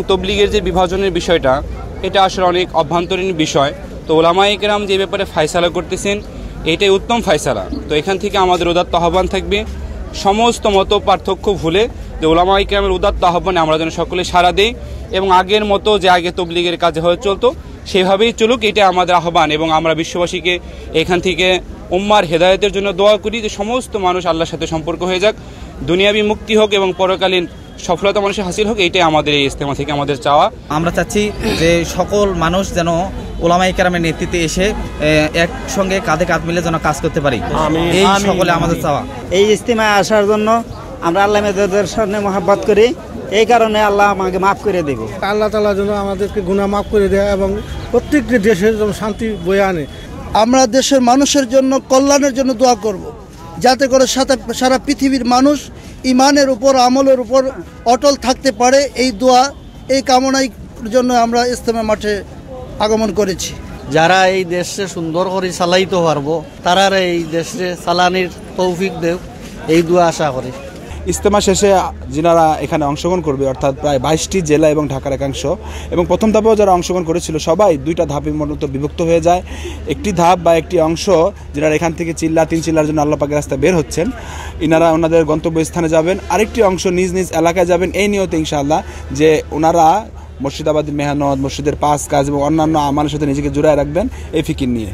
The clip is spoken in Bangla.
তবলিগের যে বিভাজনের বিষয়টা, এটা আসলে অনেক অভ্যন্তরীণ বিষয়। তো ওলামায়ে কেরাম যে ব্যাপারে ফায়সালা করতেছেন, এটাই উত্তম ফায়সালা। তো এখান থেকে আমাদের উদাত্ত আহ্বান থাকবে সমস্ত মত পার্থক্য ভুলে যে ওলামায়ে কেরামের উদাত্ত আহ্বানে আমরা যেন সকলে সাড়া দেই এবং আগের মতো যে আগে তবলিগের কাজে হয়ে চলতো সেভাবেই চলুক, এটা আমাদের আহ্বান। এবং আমরা বিশ্ববাসীকে এখান থেকে উম্মার হেদায়েতের জন্য দোয়া করি যে সমস্ত মানুষ আল্লাহর সাথে সম্পর্ক হয়ে যাক, দুনিয়াবী মুক্তি হোক এবং পরকালীন সফলতা মানুষের হাসিল হোক, এইটাই আমাদের এই ইজতেমা থেকে আমাদের চাওয়া। আমরা চাচ্ছি যে সকল মানুষ যেন ওলামায়ে কেরামের নেতৃত্বে এসে একসঙ্গে কাঁধে কাঁধ মিলে যেন কাজ করতে পারি, এই সকলে আমাদের চাওয়া। এই ইজতেমায় আসার জন্য আমরা আল্লাহ মেজদের সামনে মহাব্বত করি, এই কারণে আল্লাহ আমাকে মাফ করে দেবে। আল্লাহ তাআলা যেন আমাদেরকে গুনাহ মাফ করে দেয় এবং প্রত্যেকটি দেশের জন্য শান্তি বয়ে আনে। আমরা দেশের মানুষের জন্য কল্যাণের জন্য দোয়া করব, যাতে করে সারা পৃথিবীর মানুষ ইমানের উপর আমলের উপর অটল থাকতে পারে। এই দোয়া, এই কামনার জন্য আমরা ইজতেমা মাঠে আগমন করেছি। যারা এই দেশে সুন্দর করে চালাইতে পারবো, তারা এই দেশে চালানির তৌফিক দেব, এই দোয়া আশা করি। ইজতেমা শেষে যিনারা এখানে অংশগ্রহণ করবে, অর্থাৎ প্রায় 22টি জেলা এবং ঢাকার একাংশ, এবং প্রথম ধাপেও যারা অংশগ্রহণ করেছিল সবাই 2টা ধাপের মতো বিভক্ত হয়ে যায়। একটি ধাপ বা একটি অংশ যারা এখান থেকে চিল্লা 3 চিল্লার জন্য আল্লাহ পাকের রাস্তায় বের হচ্ছেন, ইনারা ওনাদের গন্তব্যস্থানে যাবেন। আরেকটি অংশ নিজ নিজ এলাকায় যাবেন এই নিয়তে ইনশাআল্লাহ, যে ওনারা মুর্শিদাবাদের মেহনত, মসজিদের পাঁচ কাজ এবং অন্যান্য আমানের সাথে নিজেকে জুড়ায় রাখবেন এই ফিকির নিয়ে।